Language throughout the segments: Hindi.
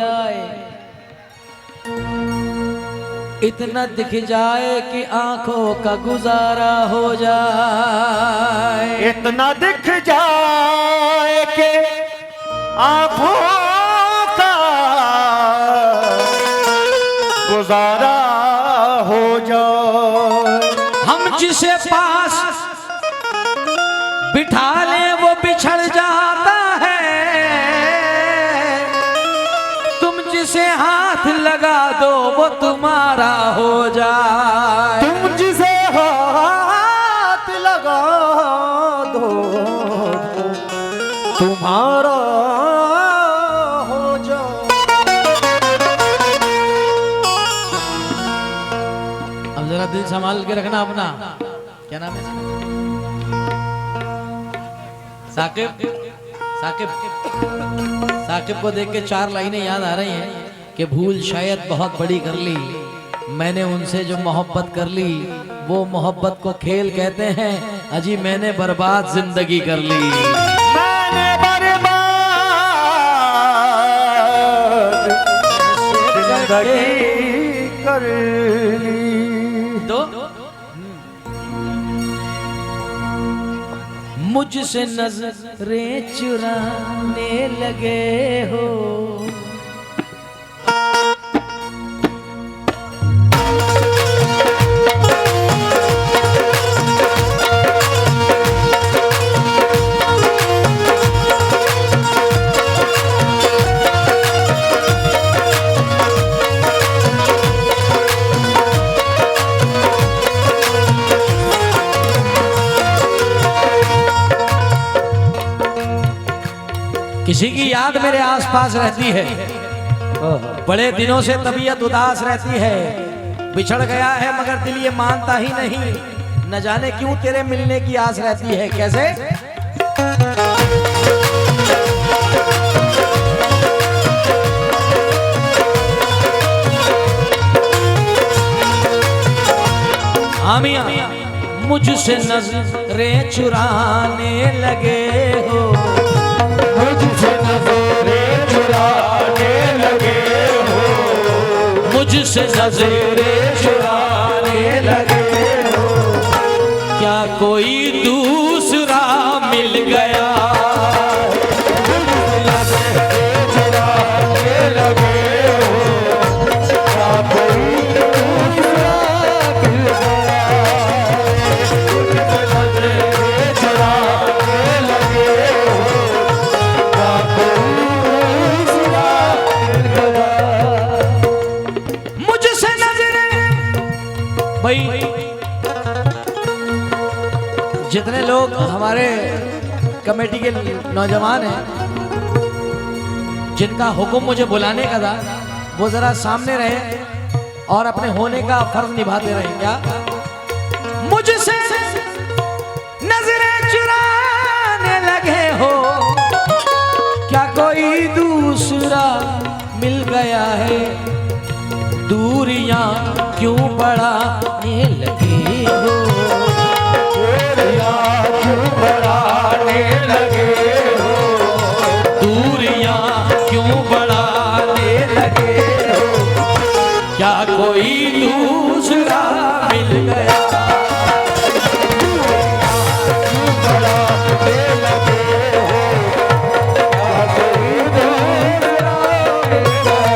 जाए, इतना दिख जाए कि आंखों का गुजारा हो जाए, इतना दिख जाए कि आंखों का गुजारा हो जाए। हम जिसे पास बिठा ले वो बिछड़ जाता है, तुम जिसे हाथ लगा दो वो तुम्हारा हो जाए, तुम जिसे हाथ लगा दो तुम्हारा हो जाए। अब जरा दिल संभाल के रखना अपना। क्या नाम है? साकिब। साकिब साकिब को देख के 4 लाइनें याद आ रही हैं कि भूल शायद बहुत बड़ी कर ली, मैंने उनसे जो मोहब्बत कर ली वो मोहब्बत को खेल कहते हैं, अजी मैंने बर्बाद जिंदगी कर ली, मैंने बर्बाद जिंदगी कर ली। तो मुझसे नजरें चुराने लगे हो, किसी की याद मेरे आसपास रहती है, बड़े दिनों से तबीयत उदास रहती है, बिछड़ गया है मगर दिल ये मानता ही नहीं, न जाने क्यों तेरे मिलने की आस रहती है। कैसे? आमिया मुझसे नजरें चुराने लगे हो, मुझसे नजरें चुराने लगे हो, मुझसे नजरें चुराने लगे हो, क्या कोई दूसरा मिल गया? मुझसे नजरें चुराने लगे हो, क्या कोई दूसरा मिल गया? मुझसे नजरें चुराने लगे हो, क्या कोई दूसरा मिल गया? मुझसे नजरें, भाई जितने लोग हमारे कमेटी के नौजवान हैं जिनका हुक्म मुझे बुलाने का था, वो जरा सामने रहे और अपने होने का फर्ज निभाते रहे। क्या मुझसे नजरें चुराने लगे हो, क्या कोई दूसरा मिल गया है? दूरियां क्यों बढ़ाने लगे हो, क्यों बढ़ाने लगे हो, दूरियां क्यों बढ़ाने लगे हो, क्या कोई दूसरा मिल गया? क्यों बढ़ाने लगे हो, क्या कोई दूसरा मिल गया?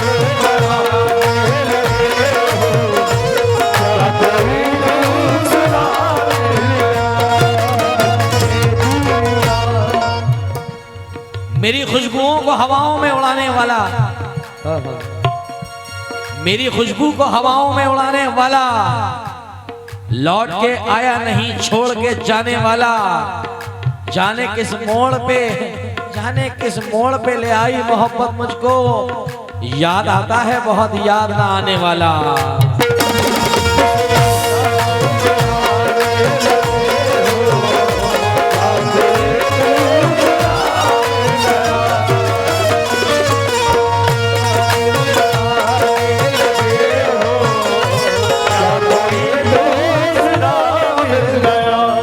क्यों बढ़ाने लगे हो, क्या कोई दूसरा मिल गया? मेरी खुशबुओं को हवाओं में उड़ाने वाला, मेरी खुशबू को हवाओं में उड़ाने वाला, लौट के आया नहीं छोड़ के जाने वाला, जाने किस मोड़ पे, जाने किस मोड़ पे ले आई मोहब्बत मुझको, याद आता है बहुत याद ना आने वाला।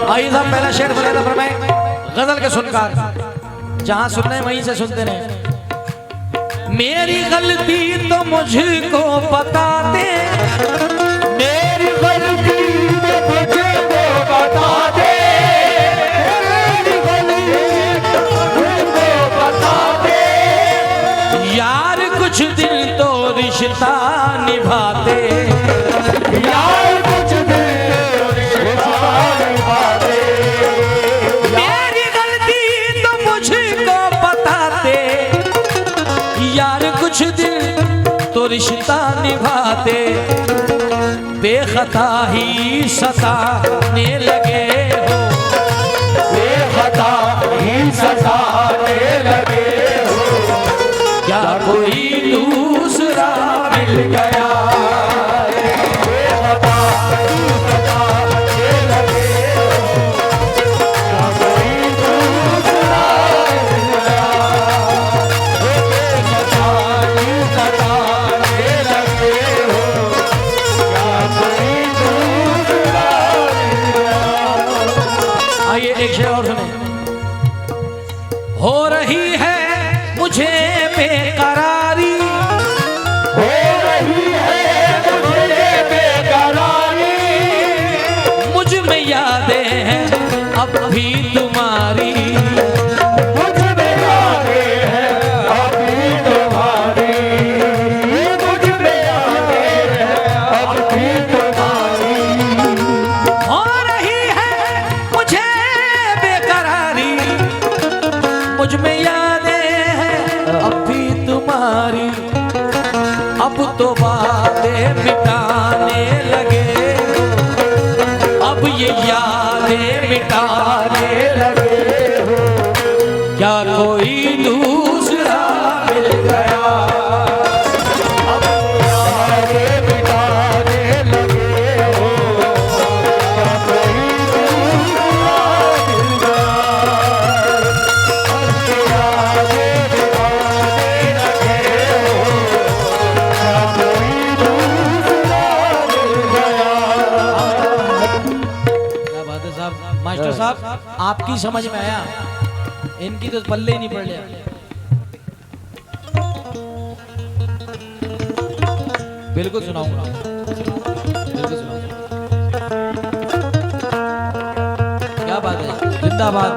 आइए साहब पहला शेर बोले था फरमाए गजल के सुनकार। जहां सुनना है वहीं से सुनते रहे। मेरी गलती तो मुझको बता दे, मेरी गलती तो मुझको बता दे, मेरी गलती तो मुझको बता दे। यार कुछ दिन तो रिश्ता निभाते, यार कुछ दिन तो रिश्ता निभाते। मेरी गलती तो मुझको बताते, यार कुछ दिन तो रिश्ता निभाते। बेखता ही सताने लगे हो, बेखता ही सताने लगे हो। क्या कोई दूसरा मिल गया? बेखता ही सताने लगे हो। क्या कोई दूसरा मिल गया? बेखता ही सताने लगे हो। क्या कोई दूसरा मिल गया? आइए एक शेर और सुने। हो रही है मुझे बेकरारी, हो रही है मुझे बेकरारी। मुझ में यादें हैं अब भी तुम्हारी। मुझ में यादें हैं अभी तुम्हारी। मुझ में यादें हैं अभी तुम्हारी। हो रही है मुझे बेकरारी, मुझ में यादें हैं अब भी तुम्हारी। अब तो बातें मिटाने लगे, अब ये यादें मिटाने लगे हो। क्या कोई दूसरा मिल गया? अब यादें मिटाने लगे हो। क्या कोई दूसरा मिल गया? अब यादें मिटाने लगे हो। क्या कोई दूसरा मिल गया? क्या बात है साहब। मास्टर साहब आपकी समझ में आया, इनकी तो पल्ले ही नहीं पड़ लिया। बिल्कुल सुनाऊंगा, बिल्कुल सुनाऊंगा। क्या बात है, जिंदाबाद।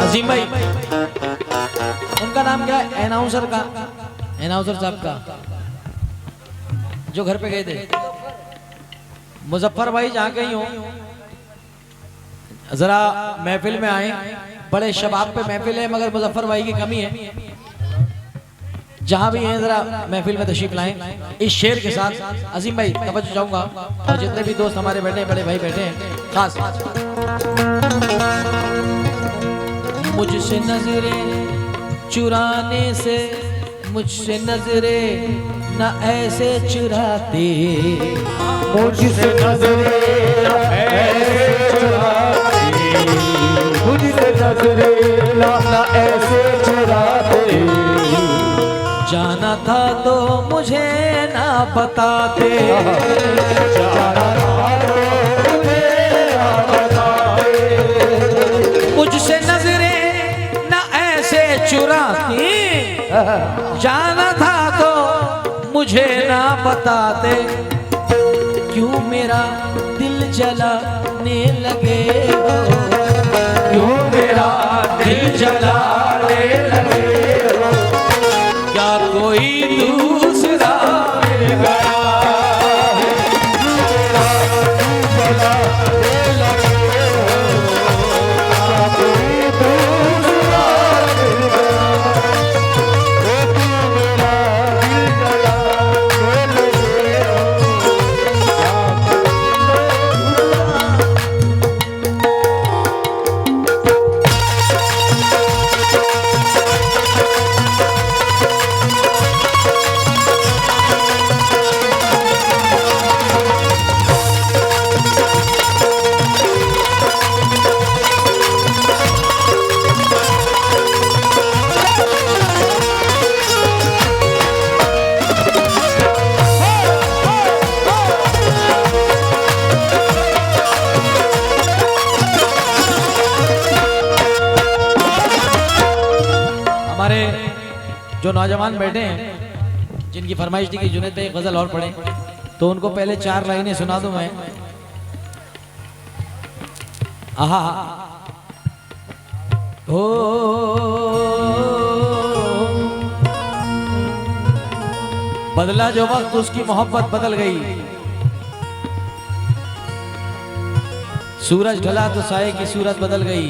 अजीम भाई, उनका नाम क्या है? एनाउंसर का, एनाउंसर साहब का जो घर पे गए थे, मुजफ्फर भाई जहाँ कहीं हो, जरा महफिल में आए। बड़े शबाब पे महफिल है मगर मुजफ्फर भाई की कमी है। जहाँ भी हैं जरा महफिल में तशरीफ लाएं। इस शेर के साथ अजीम भाई तवज्जो चाहूंगा, और जितने भी दोस्त हमारे बैठे हैं, बड़े भाई बैठे हैं, खास मुझसे नजरें चुराने से, मुझसे नजरें न ऐसे चुराते, मुझसे नजरें ऐसे चुराते, मुझसे नजरें ना ऐसे चुराते। जाना था तो मुझे ना बताते, जाना था तो मुझे ना बताते। मुझसे नजरें न ऐसे चुराती, जाना था तो मुझे ना बताते। क्यों मेरा दिल जलाने लगे हो, क्यों मेरा दिल जलाने लगे हो? क्या कोई दूसरा मिल गया? जो नौजवान बैठे हैं जिनकी फरमाइश थी कि जुनैद भाई गजल और पढ़ें, तो उनको पहले 4 लाइनें सुना दूं मैं। आहा ओ बदला जो वक्त उसकी मोहब्बत बदल गई, सूरज ढला तो साये की सूरत बदल गई,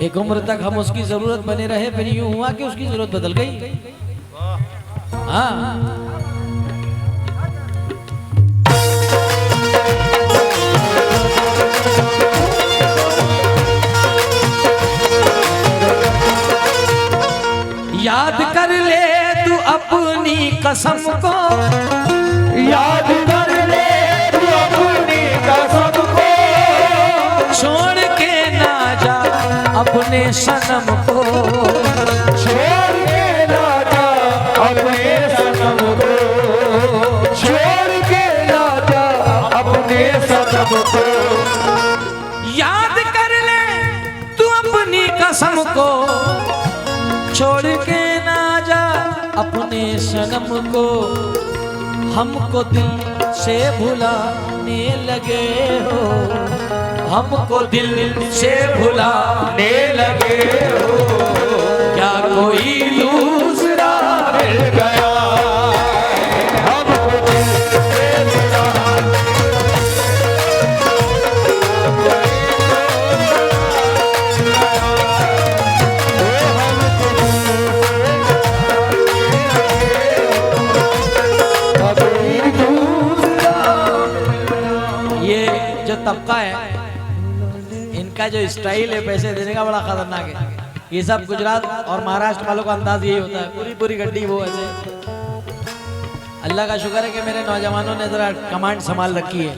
एक उम्र तक हम उसकी जरूरत बने रहे, फिर यूं हुआ कि उसकी जरूरत बदल गई। हाँ याद कर ले तू अपनी कसम को, याद कर ले तू अपनी कसम को, छोड़ के ना जा अपने सनम को, छोड़ के ना जा अपने सनम को, छोड़ के ना जा अपने सनम को। याद कर ले तू अपनी कसम को, छोड़ के ना जा अपने सनम को, हमको दिल से भुलाने लगे हो, हमको दिल से भुलाने लगे हो, क्या कोई दूसरा मिल गया हमको दिल से भुलाने तबका है, इनका जो स्टाइल है पैसे देने का बड़ा खतरनाक है। ये सब गुजरात और महाराष्ट्र वालों का अंदाज यही होता है, पूरी पूरी गड्डी वो ऐसे। अल्लाह का शुक्र है कि मेरे नौजवानों ने जरा कमांड संभाल रखी है।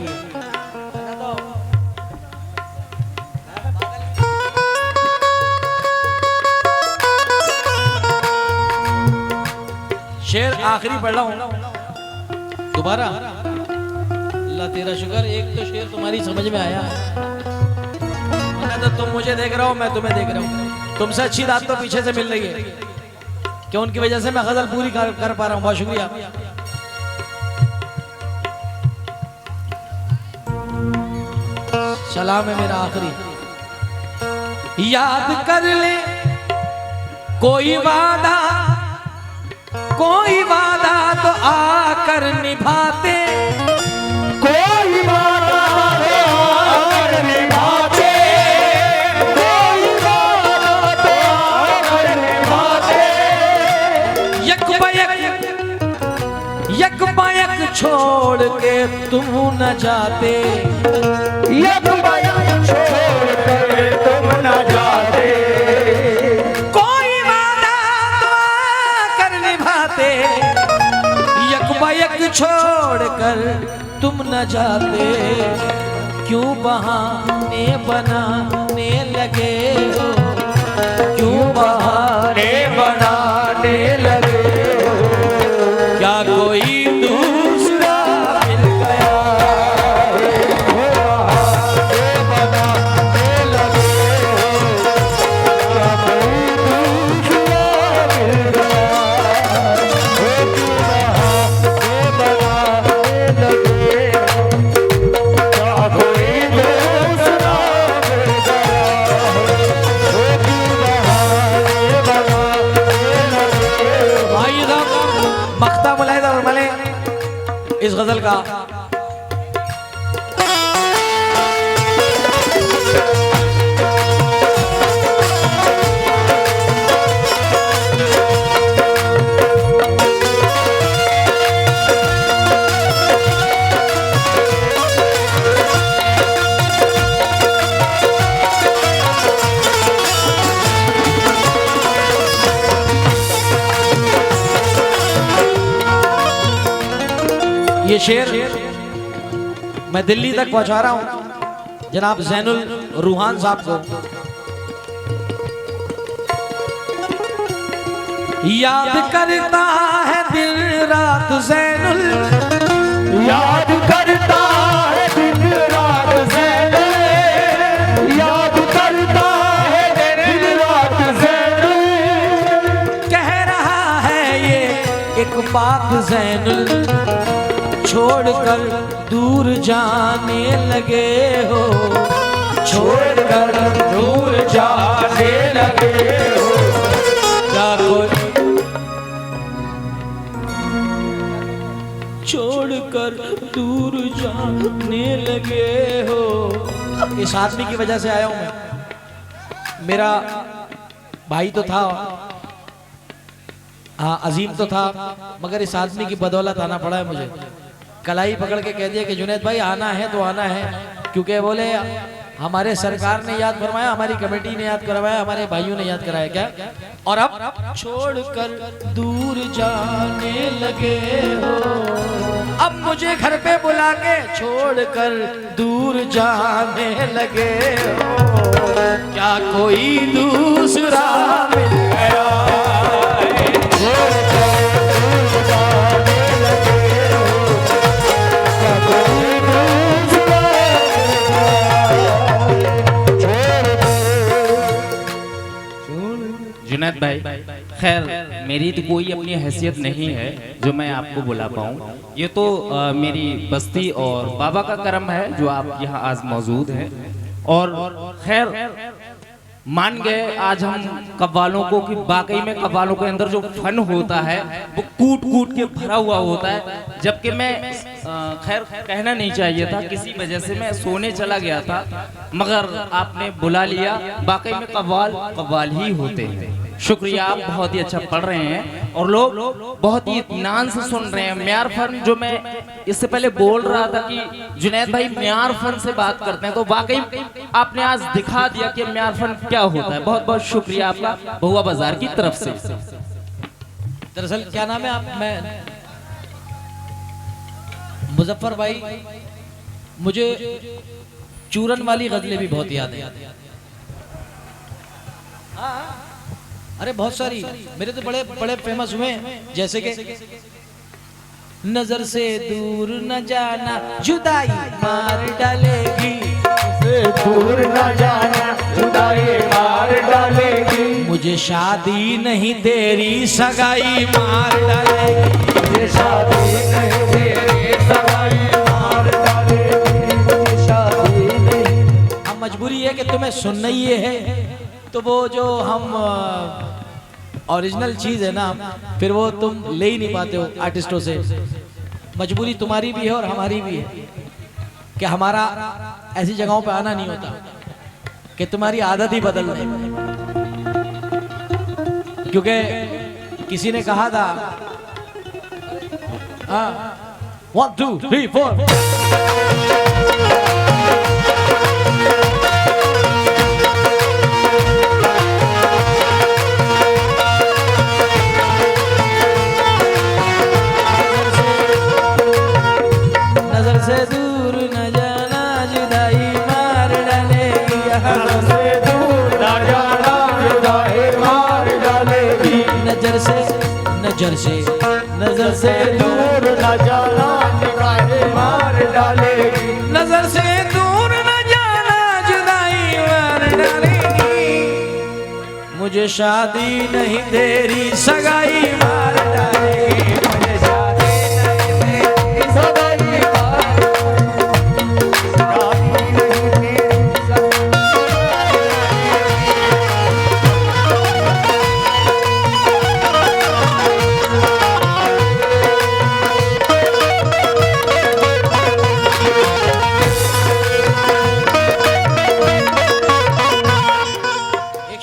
शेर आखिरी पढ़ रहा हूं दोबारा। अल्लाह तेरा शुक्र, एक तो शेर तुम्हारी समझ में आया है, तो तुम मुझे देख रहे हो, मैं तुम्हें देख रहा हूँ। तुमसे अच्छी बात तो पीछे से मिल रही है कि उनकी वजह से मैं गजल पूरी कर पा रहा हूँ। बहुत शुक्रिया। सलाम है मेरा आखिरी। याद कर ले कोई वादा तो आकर निभाते, कोई वादा तो आकर निभाते, कोई वादा तो आकर निभाते, यक बायक छोड़ के तुम न जाते, यक बायक छोड़ कर तुम न जाते, कोई वादा तो आकर निभाते, यक बायक छोड़ कर तुम न जाते, क्यों बहाने बनाने लगे हो, क्यों बहाने बनाने लगे हो, क्या कोई दूसरा मिल गया बहाने बनाने लगे हो, क्या कोई दूसरा मिल गया, बहाने बनाने लगे हो, क्या कोई दूसरा मिल गया, बहाने बनाने लगे हो। भाई साहब मख्ता मुलाहिदा फरमाले इस गजल का। ये शेर मैं दिल्ली तक पहुंचा रहा हूं जनाब जैनुल रूहान साहब को। याद करता है दिन रात जैनुल, याद करता है दिन रात ज़ैनुल, याद करता है दिन रात ज़ैनुल, कह रहा एक पाक ज़ैनुल छोड़कर दूर जाने लगे हो, छोड़कर दूर जाने लगे हो। क्या कोई छोड़कर दूर जाने लगे हो। इस आदमी की वजह से आया हूं मैं। मेरा भाई तो था, हाँ अजीम तो था, मगर इस आदमी की बदौलत आना पड़ा है मुझे। कलाई पकड़ के कह दिया कि जुनैद भाई आना है तो आना है, क्योंकि बोले हमारे सरकार ने याद फरमाया, हमारी कमेटी ने याद करवाया, हमारे भाइयों ने याद कराया क्या। और अब छोड़कर दूर जाने लगे हो, अब मुझे घर पे बुला के छोड़कर दूर जाने लगे हो। क्या कोई दूसरा मिल गया, जुनैद भाई, खैर मेरी तो कोई अपनी हैसियत नहीं है जो मैं आपको बुला पाऊँ। ये तो मेरी बस्ती और बाबा का करम है जो आप यहाँ आज मौजूद हैं। और खैर मान गए आज हम कव्वालों को कि वाकई में कव्वालों के अंदर जो फन होता है वो कूट कूट के भरा हुआ होता है। जबकि मैं खैर कहना नहीं चाहिए था, किसी वजह से मैं सोने चला गया था, मगर आपने बुला लिया। वाकई में कव्वाल कव्वाल ही होते हैं। शुक्रिया, आप बहुत ही अच्छा पढ़ रहे हैं और लोग बहुत ही इत्मीनान से सुन रहे हैं। म्यार फन, जो मैं इससे पहले बोल रहा था कि जुनैद भाई म्यार फन से बात करते हैं, तो वाकई आपने आज दिखा दिया कि म्यार फन क्या होता है। बहुत बहुत शुक्रिया आपका बहुआ बाजार की तरफ से। दरअसल क्या नाम है आप? मैं मुजफ्फर भाई, मुझे चूरन वाली गजलें भी बहुत याद है। अरे बहुत सारी मेरे तो बड़े बड़े फेमस हुए, जैसे कि नजर से दूर न जाना जुदाई मार डालेगी, से दूर न जाना जुदाई मार डालेगी। मुझे शादी नहीं तेरी सगाई मार डालेगी, मुझे शादी नहीं तेरी सगाई मार डालेगी, मुझे शादी नहीं। अब मजबूरी है कि तुम्हें सुनना ही ये है, तो वो जो हम ओरिजिनल चीज है ना, फिर वो तुम ले ही नहीं पाते हो आर्टिस्टों से। मजबूरी तुम्हारी भी है और हमारी भी है कि हमारा ऐसी जगहों पे आना नहीं होता, कि तुम्हारी आदत ही बदल दे। क्योंकि किसी ने कहा था 1 2 3 4 से दूर न जाना जुदाई मार डालेगी, नजर से दूर न जाना जुदाई मार डालेगी। नजर से नजर से दूर न जाना जुदाई मार डालेगी, नजर से दूर न जाना जुदाई मार डालेगी। मुझे शादी नहीं तेरी सगाई मार डालेगी, मुझे शादी नहीं तेरी सगाई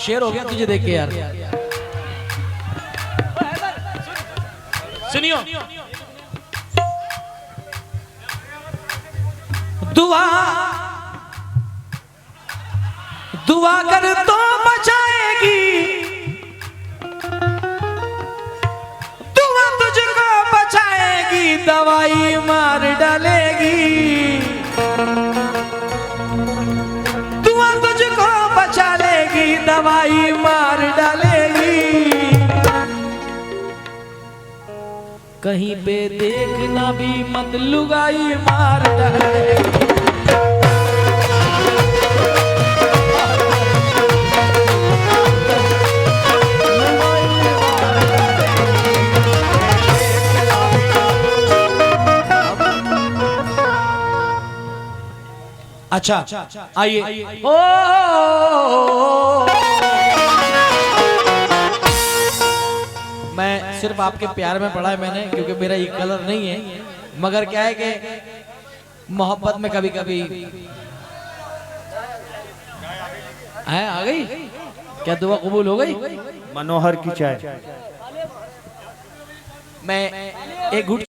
शेर हो गया तुझे देख के यार। सुनियो, दुआ दुआ कर तो बचाएगी, दुआ तुझको बचाएगी, दवाई मार डालेगी। दुआ तुझको बचा लेगी, दवाई मार डालेगी। कहीं पे देखना भी मत, लुगाई मार डालेगी। अच्छा आइए। ओ मैं सिर्फ आपके प्यार में पढ़ा है मैंने, क्योंकि मेरा ये कलर नहीं है, मगर क्या है कि मोहब्बत में कभी कभी है आ गई। क्या दुआ कबूल हो गई? मनोहर की चाय। मैं एक घुट